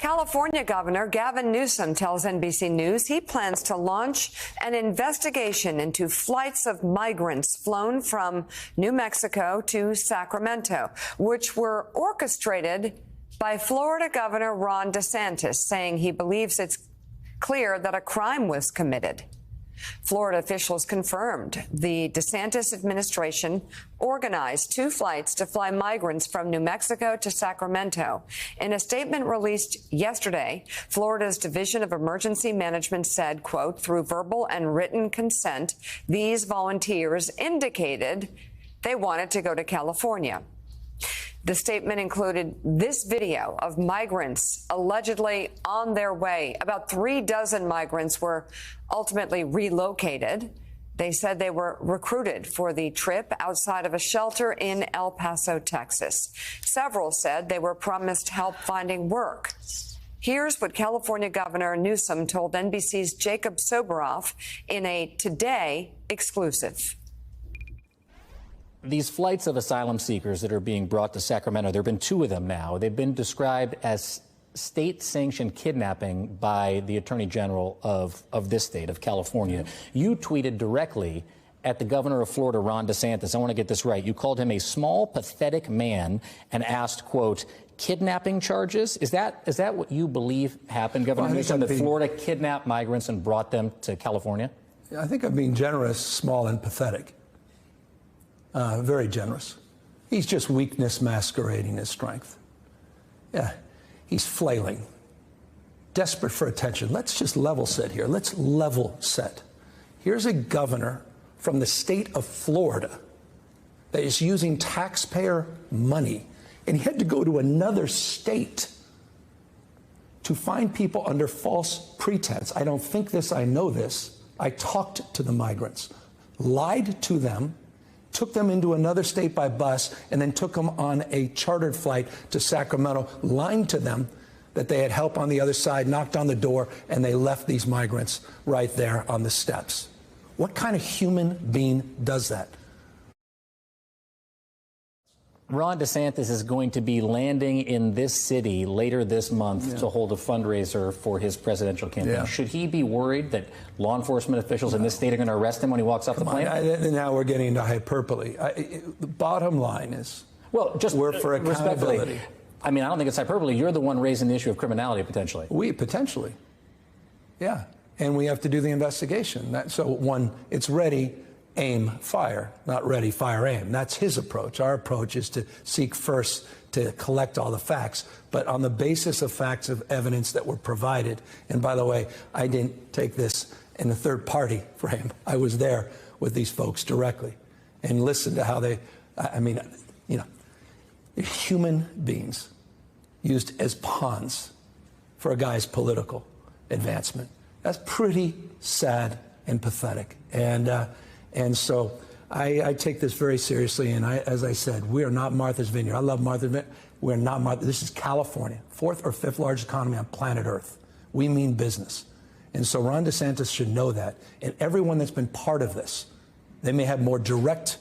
California Governor Gavin Newsom tells NBC News he plans to launch an investigation into flights of migrants flown from New Mexico to Sacramento, which were orchestrated by Florida Governor Ron DeSantis, saying he believes it's clear that a crime was committed. Florida officials confirmed the DeSantis administration organized 2 flights to fly migrants from New Mexico to Sacramento. In a statement released yesterday, Florida's Division of Emergency Management said, quote, through verbal and written consent, these volunteers indicated they wanted to go to California. The statement included this video of migrants allegedly on their way. About 3 dozen migrants were ultimately relocated. They said they were recruited for the trip outside of a shelter in El Paso, Texas. Several said they were promised help finding work. Here's what California Governor Newsom told NBC's Jacob Soboroff in a Today exclusive. These flights of asylum seekers that are being brought to Sacramento, there have been 2 of them now. They've been described as state-sanctioned kidnapping by the Attorney General of this state, of California. You tweeted directly at the governor of Florida, Ron DeSantis. I want to get this right. You called him a small, pathetic man and asked, quote, kidnapping charges? Is that what you believe happened, Governor Newsom, that Florida kidnapped migrants and brought them to California? I think I'm being generous, small, and pathetic. Very generous. He's just weakness masquerading as strength. Yeah, he's flailing, desperate for attention. Let's just level set here. Let's level set. Here's a governor from the state of Florida that is using taxpayer money, and he had to go to another state to find people under false pretense. I don't think this, I know this. I talked to the migrants, lied to them, took them into another state by bus, and then took them on a chartered flight to Sacramento, lying to them that they had help on the other side, knocked on the door, and they left these migrants right there on the steps. What kind of human being does that? Ron DeSantis is going to be landing in this city later this month to hold a fundraiser for his presidential campaign. Yeah. Should he be worried that law enforcement officials in this state are going to arrest him when he walks off the plane? Now we're getting into hyperbole. The bottom line is, well, just we're for accountability. I mean, I don't think it's hyperbole. You're the one raising the issue of criminality potentially. Potentially. Yeah. And we have to do the investigation. So it's ready, aim, fire, not ready, fire, aim. That's his approach. Our approach is to seek first to collect all the facts, but on the basis of facts of evidence that were provided. And by the way, I didn't take this in a third party frame. I was there with these folks directly and listened to how they, human beings used as pawns for a guy's political advancement. That's pretty sad and pathetic. And so I take this very seriously. And as I said, we are not Martha's Vineyard. I love Martha's Vineyard. We're not Martha. This is California, 4th or 5th largest economy on planet Earth. We mean business. And so Ron DeSantis should know that. And everyone that's been part of this, they may have more direct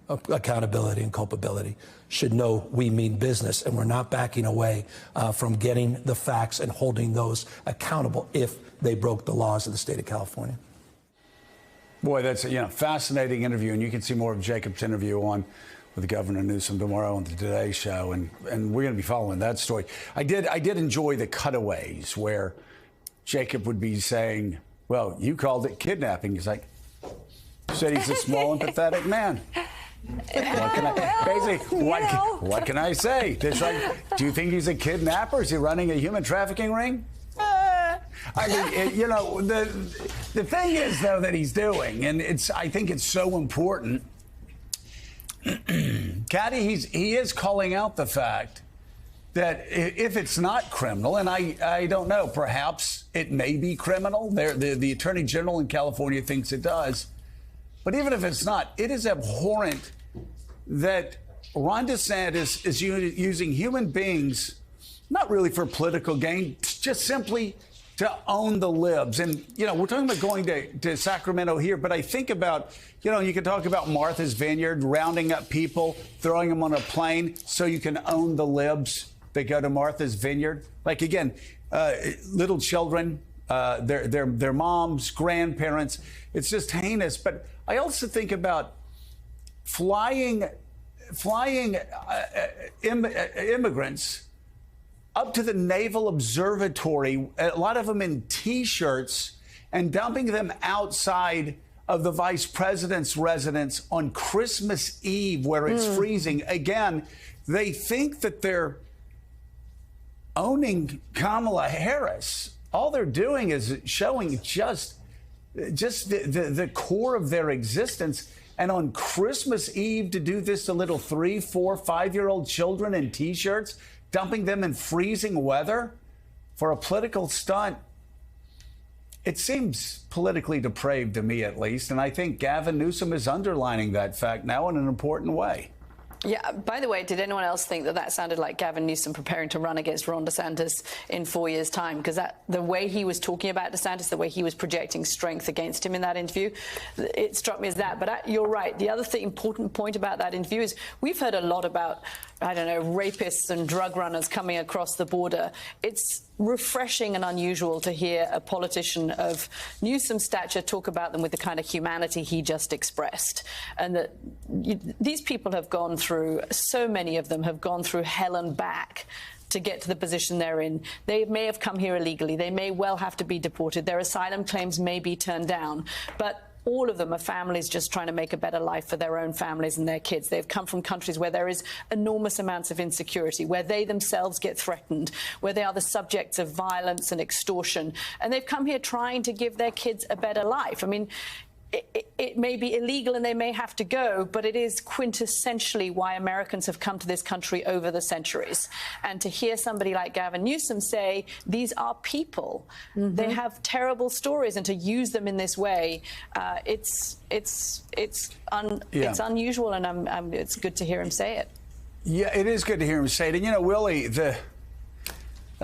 accountability and culpability, should know we mean business. And we're not backing away from getting the facts and holding those accountable if they broke the laws of the state of California. Boy, that's a fascinating interview, and you can see more of Jacob's interview on with Governor Newsom tomorrow on the Today Show, and we're going to be following that story. I did enjoy the cutaways where Jacob would be saying, "Well, you called it kidnapping." He's like, "Said he's a small and pathetic man." What can I say? It's like, do you think he's a kidnapper? Is he running a human trafficking ring? I mean, the thing is, though, that he's doing, and I think it's so important, Caddy, he is calling out the fact that if it's not criminal, and I don't know, perhaps it may be criminal. The Attorney General in California thinks it does. But even if it's not, it is abhorrent that Ron DeSantis is using human beings, not really for political gain, just simply to own the libs. And, we're talking about going to Sacramento here, but I think about, you can talk about Martha's Vineyard, rounding up people, throwing them on a plane so you can own the libs. that go to Martha's Vineyard. Like, again, little children, their moms, grandparents. It's just heinous. But I also think about flying immigrants up to the Naval Observatory, a lot of them in T-shirts, and dumping them outside of the vice president's residence on Christmas Eve where it's freezing. Again, they think that they're owning Kamala Harris. All they're doing is showing just the core of their existence. And on Christmas Eve to do this to little 3, 4, 5-year-old children in T-shirts, dumping them in freezing weather for a political stunt. It seems politically depraved to me, at least. And I think Gavin Newsom is underlining that fact now in an important way. Yeah, by the way, did anyone else think that that sounded like Gavin Newsom preparing to run against Ron DeSantis in 4 years' time? Because the way he was talking about DeSantis, the way he was projecting strength against him in that interview, it struck me as that. But you're right. The other important point about that interview is we've heard a lot about, I don't know, rapists and drug runners coming across the border. It's refreshing and unusual to hear a politician of Newsom's stature talk about them with the kind of humanity he just expressed. And that these people have gone through, so many of them have gone through hell and back to get to the position they're in. They may have come here illegally. They may well have to be deported. Their asylum claims may be turned down. But all of them are families just trying to make a better life for their own families and their kids. They've come from countries where there is enormous amounts of insecurity, where they themselves get threatened, where they are the subjects of violence and extortion. And they've come here trying to give their kids a better life. I mean, it may be illegal and they may have to go, but it is quintessentially why Americans have come to this country over the centuries. And to hear somebody like Gavin Newsom say, these are people, they have terrible stories, and to use them in this way, it's unusual, and it's good to hear him say it. Yeah, it is good to hear him say it. And, you know, Willie, the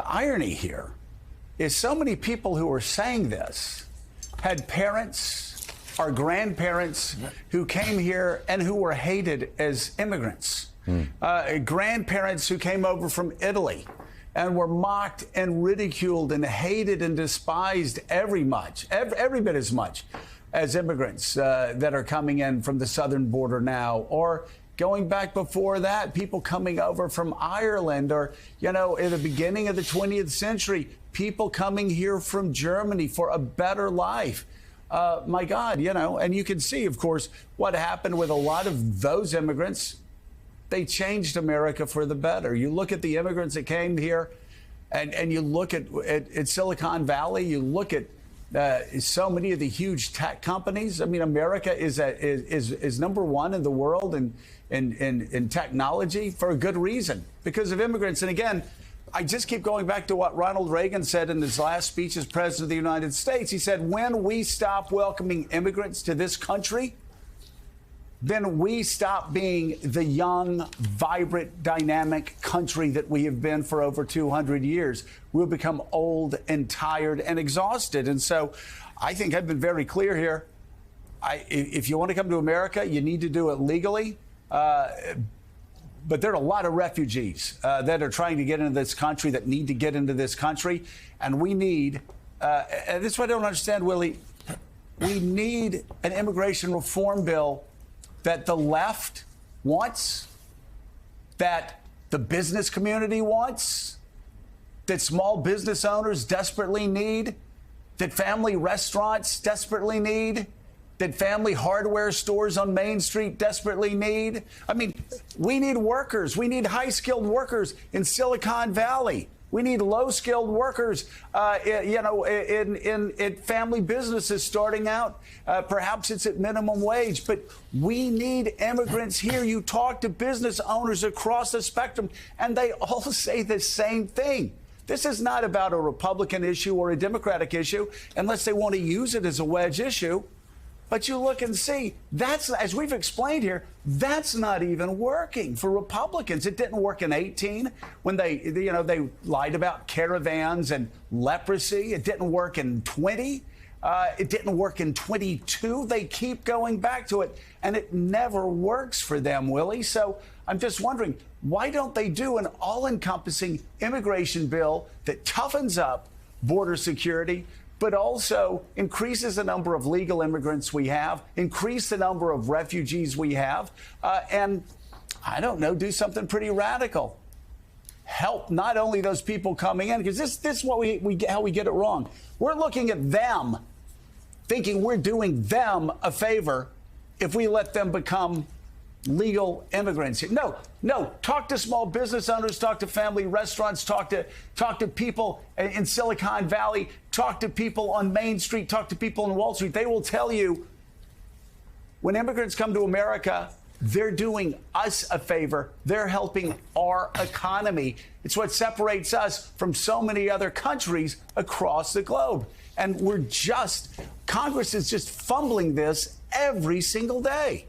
irony here is so many people who are saying this had parents or grandparents who came here and who were hated as immigrants. Grandparents who came over from Italy and were mocked and ridiculed and hated and despised every bit as much as immigrants that are coming in from the southern border now, or going back before that, people coming over from Ireland, or, you know, in the beginning of the 20th century, people coming here from Germany for a better life. My God, you know, and you can see, of course, what happened with a lot of those immigrants. They changed America for the better. You look at the immigrants that came here, and you look at Silicon Valley, you look at so many of the huge tech companies. I mean, America is number one in the world in technology for a good reason, because of immigrants. And again, I just keep going back to what Ronald Reagan said in his last speech as president of the United States. He said, when we stop welcoming immigrants to this country, then we stop being the young, vibrant, dynamic country that we have been for over 200 years. We'll become old and tired and exhausted. And so I think I've been very clear here. If you want to come to America, you need to do it legally. But there are a lot of refugees that are trying to get into this country, that need to get into this country. And we need, and this is what I don't understand, Willie, we need an immigration reform bill that the left wants, that the business community wants, that small business owners desperately need, that family restaurants desperately need, that family hardware stores on Main Street desperately need. I mean, we need workers. We need high-skilled workers in Silicon Valley. We need low-skilled workers, in family businesses starting out. Perhaps it's at minimum wage, but we need immigrants here. You talk to business owners across the spectrum, and they all say the same thing. This is not about a Republican issue or a Democratic issue, unless they want to use it as a wedge issue. But you look and see, that's, as we've explained here, that's not even working for Republicans. It didn't work in 2018 when they lied about caravans and leprosy. It didn't work in 2020. It didn't work in 22. They keep going back to it, and it never works for them, Willie. So I'm just wondering, why don't they do an all-encompassing immigration bill that toughens up border security, but also increases the number of legal immigrants we have, increase the number of refugees we have, and I don't know, do something pretty radical. Help not only those people coming in, because this is what how we get it wrong. We're looking at them, thinking we're doing them a favor if we let them become legal immigrants. No. Talk to small business owners, talk to family restaurants, talk to people in Silicon Valley, talk to people on Main Street, talk to people on Wall Street. They will tell you when immigrants come to America, they're doing us a favor. They're helping our economy. It's what separates us from so many other countries across the globe. And Congress is just fumbling this every single day.